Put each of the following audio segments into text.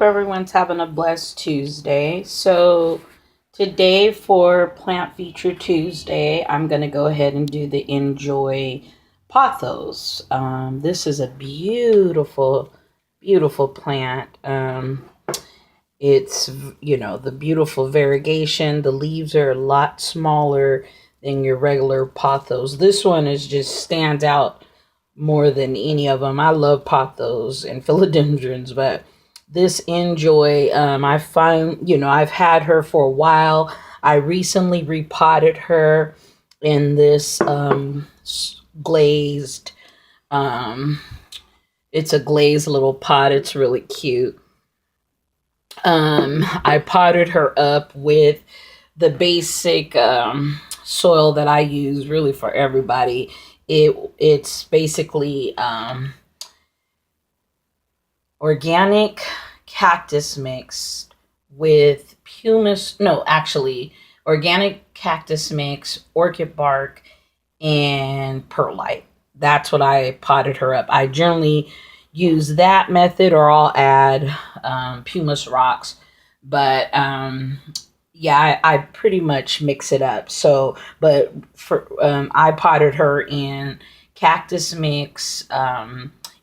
Everyone's having a blessed Tuesday. So, today for Plant Feature Tuesday, I'm going to go ahead and do the Enjoy Pothos. This is a beautiful, beautiful plant. It's, the beautiful variegation. The leaves are a lot smaller than your regular pothos. This one is just stands out more than any of them. I love pothos and philodendrons, but this Enjoy, I find, I've had her for a while. I recently repotted her in this glazed, um, it's a glazed little pot. It's really cute. I potted her up with the basic soil that I use really for everybody. It's basically organic cactus mix with pumice. No, actually, organic cactus mix, orchid bark, and perlite. That's what I potted her up. I generally use that method, or I'll add pumice rocks. But yeah, I pretty much mix it up. So, but for I potted her in cactus mix,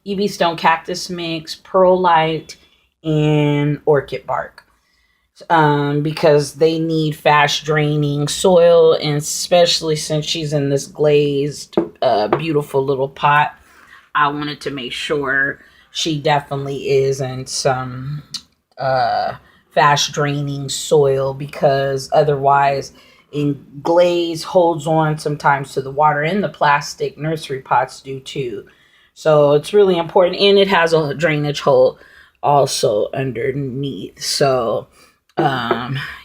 EB stone cactus mix, perlite, and orchid bark. Because they need fast draining soil, and especially since she's in this glazed, beautiful little pot, I wanted to make sure she definitely is in some fast draining soil, because otherwise in glaze holds on sometimes to the water, and the plastic nursery pots do too. So it's really important, and it has a drainage hole also underneath. So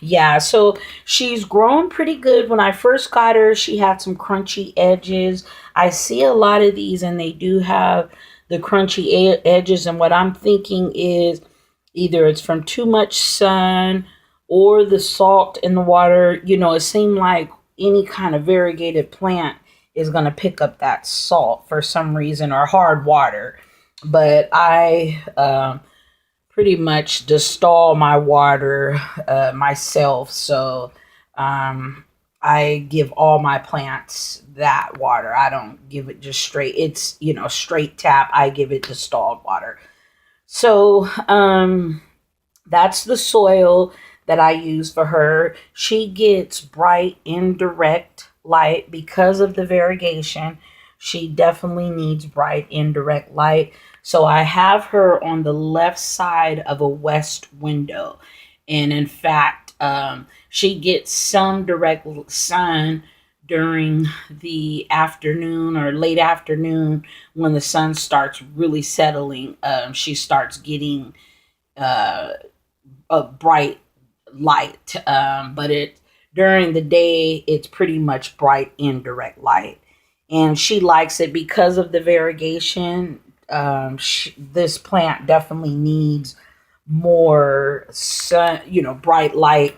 yeah, so she's grown pretty good. When I first got her, she had some crunchy edges. I see a lot of these and they do have the crunchy edges, and what I'm thinking is either it's from too much sun or the salt in the water. It seemed like any kind of variegated plant is going to pick up that salt for some reason, or hard water. But I pretty much distill my water myself. So I give all my plants that water. I don't give it just straight. It's, straight tap. I give it distilled water. So that's the soil that I use for her. She gets bright indirect light because of the variegation. She definitely needs bright indirect light. So I have her on the left side of a west window. And in fact, she gets some direct sun during the afternoon or late afternoon when the sun starts really settling. She starts getting a bright light. But during the day, it's pretty much bright indirect light. And she likes it because of the variegation. This plant definitely needs more sun, bright light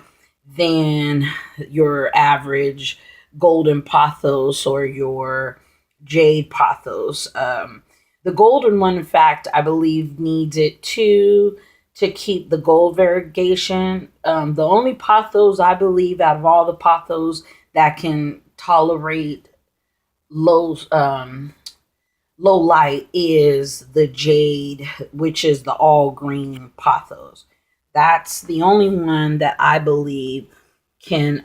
than your average golden pothos or your jade pothos. The golden one, in fact, I believe needs it too, to keep the gold variegation. The only pothos I believe out of all the pothos that can tolerate low low light is the jade, which is the all green pothos. That's the only one that I believe can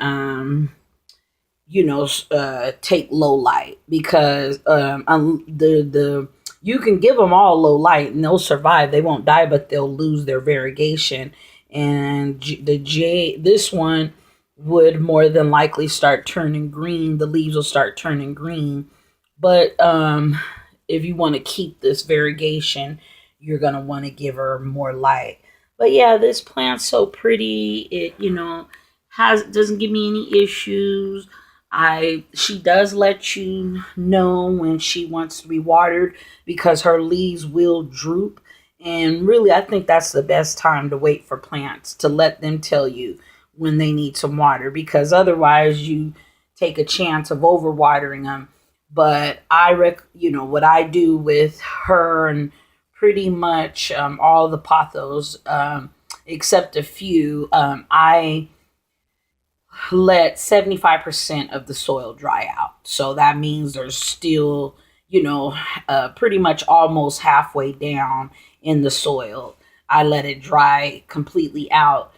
take low light, because the you can give them all low light and they'll survive. They won't die, but they'll lose their variegation. And this one would more than likely start turning green. The leaves will start turning green. But if you want to keep this variegation, you're going to want to give her more light. But yeah, this plant's so pretty. It, doesn't give me any issues. She does let you know when she wants to be watered, because her leaves will droop. And really, I think that's the best time to wait for plants, to let them tell you when they need some water, because otherwise you take a chance of overwatering them. But what I do with her and pretty much all the pothos, except a few. I let 75% of the soil dry out. So that means there's still, pretty much almost halfway down in the soil. I let it dry completely out.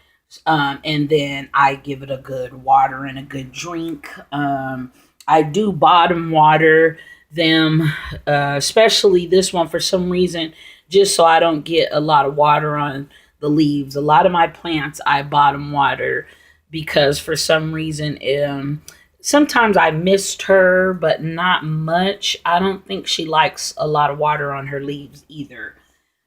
And then I give it a good water and a good drink. I do bottom water them, especially this one for some reason, just so I don't get a lot of water on the leaves. A lot of my plants I bottom water because for some reason, sometimes I missed her, but not much. I don't think she likes a lot of water on her leaves either.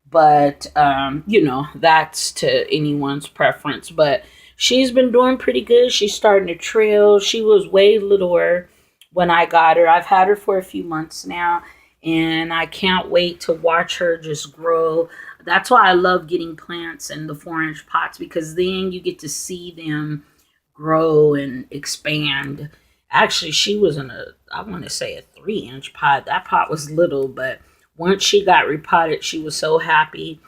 But, that's to anyone's preference. But she's been doing pretty good. She's starting to trail. She was way littler when I got her. I've had her for a few months now, and I can't wait to watch her just grow. That's why I love getting plants in the 4-inch pots, because then you get to see them grow and expand. Actually, she was in I want to say a 3-inch pot. That pot was little, but once she got repotted, she was so happy.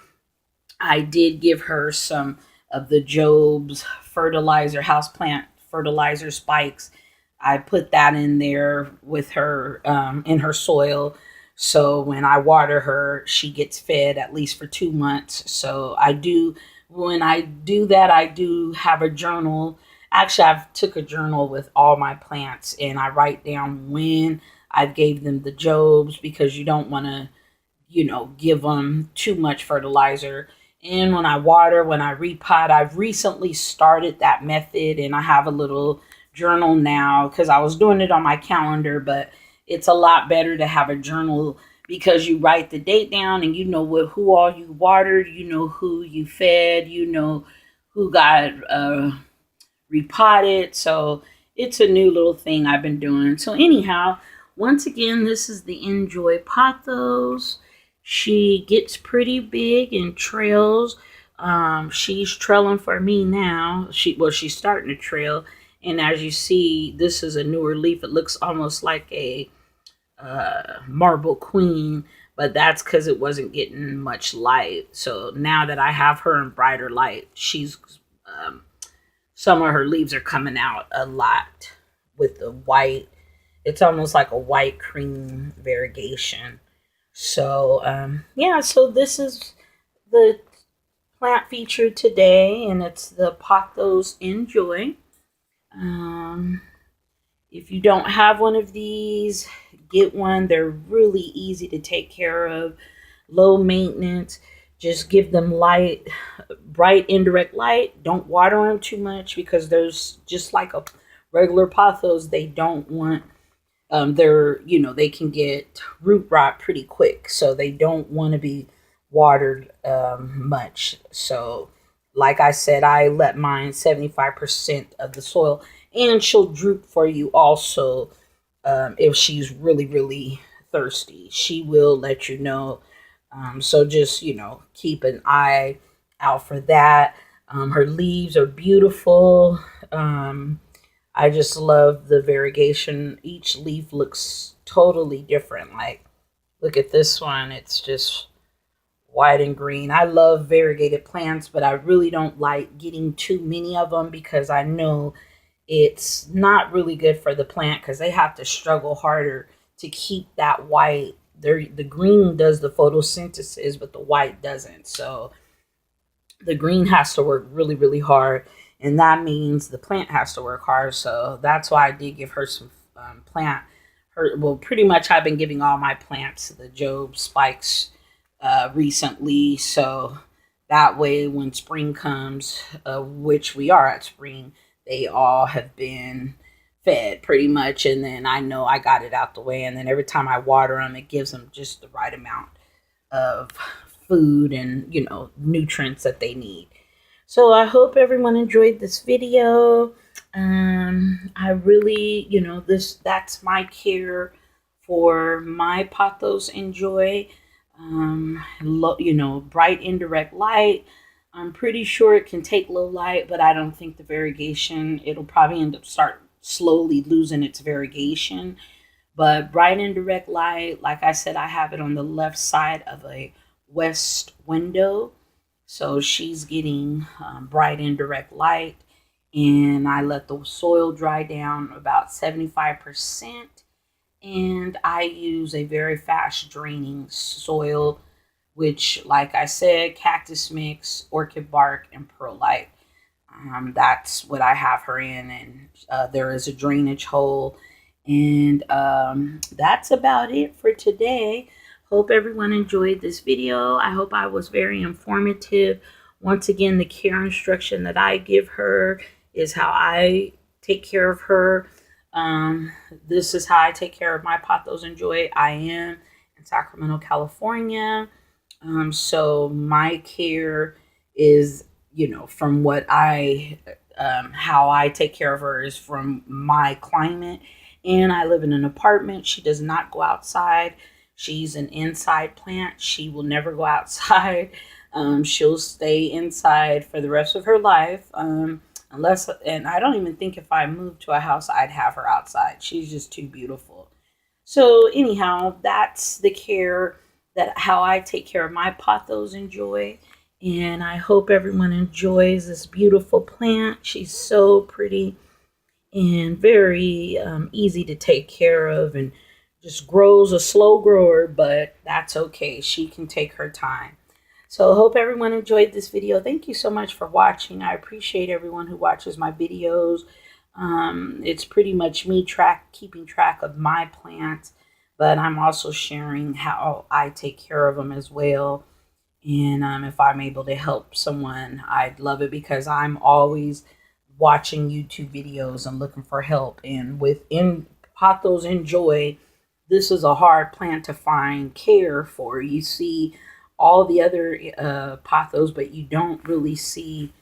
I did give her some of the Job's fertilizer, houseplant fertilizer spikes. I put that in there with her, in her soil. So when I water her, she gets fed at least for 2 months. So when I do that, I do have a journal. Actually, I've took a journal with all my plants, and I write down when I gave them the Jobs, because you don't want to, give them too much fertilizer. And when I water, when I repot, I've recently started that method, and I have a little journal now because I was doing it on my calendar, but it's a lot better to have a journal because you write the date down and you know who all you watered, you know who you fed, you know who got repotted. So it's a new little thing I've been doing. So anyhow, once again, this is the Enjoy Pothos. She gets pretty big and trails. She's trailing for me now. She's starting to trail. And as you see, this is a newer leaf. It looks almost like a marble queen, but that's because it wasn't getting much light. So now that I have her in brighter light, she's some of her leaves are coming out a lot with the white. It's almost like a white cream variegation. So so this is the plant feature today, and it's the Pothos Enjoy. If you don't have one of these, get one. They're really easy to take care of, low maintenance. Just give them light, bright indirect light. Don't water them too much because there's just like a regular pothos. They don't want they can get root rot pretty quick, so they don't want to be watered much. So like I said, I let mine 75% of the soil, and she'll droop for you also. If she's really, really thirsty, she will let you know. So just, keep an eye out for that. Her leaves are beautiful. I just love the variegation. Each leaf looks totally different. Like, look at this one. It's just white and green. I love variegated plants, but I really don't like getting too many of them because I know it's not really good for the plant because they have to struggle harder to keep that white. The green does the photosynthesis, but the white doesn't. So the green has to work really, really hard, and that means the plant has to work hard. So that's why I did give her some pretty much I've been giving all my plants the Job spikes recently. So that way when spring comes, which we are at spring, they all have been fed pretty much. And then I know I got it out the way. And then every time I water them, it gives them just the right amount of food and, nutrients that they need. So I hope everyone enjoyed this video. I really, that's my care for my Pothos Enjoy. Bright indirect light. I'm pretty sure it can take low light, but I don't think the variegation, it'll probably end up start slowly losing its variegation. But bright indirect light, like I said, I have it on the left side of a west window. So she's getting bright and direct light, and I let the soil dry down about 75%. And I use a very fast draining soil, which, like I said, cactus mix, orchid bark, and perlite. That's what I have her in, and there is a drainage hole. And that's about it for today. Hope everyone enjoyed this video. I hope I was very informative. Once again, the care instruction that I give her is how I take care of her. This is how I take care of my Pothos and Joy. I am in Sacramento, California. So my care is, from what how I take care of her is from my climate. And I live in an apartment. She does not go outside. She's an inside plant. She will never go outside. She'll stay inside for the rest of her life. Unless, and I don't even think if I moved to a house, I'd have her outside. She's just too beautiful. So anyhow, that's the care how I take care of my Pothos and Joy. And I hope everyone enjoys this beautiful plant. She's so pretty and very easy to take care of, and just grows a slow grower, but that's okay. She can take her time. So I hope everyone enjoyed this video. Thank you so much for watching. I appreciate everyone who watches my videos. It's pretty much me keeping track of my plants, but I'm also sharing how I take care of them as well. And if I'm able to help someone, I'd love it, because I'm always watching YouTube videos and looking for help. And within Pothos and Joy, this is a hard plant to find care for. You see all the other Pothos, but you don't really see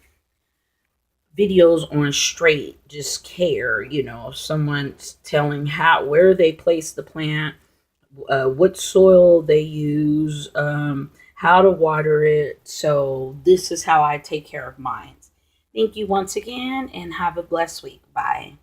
videos on straight just care, someone telling where they place the plant, what soil they use, how to water it. So this is how I take care of mine. Thank you once again, and have a blessed week. Bye.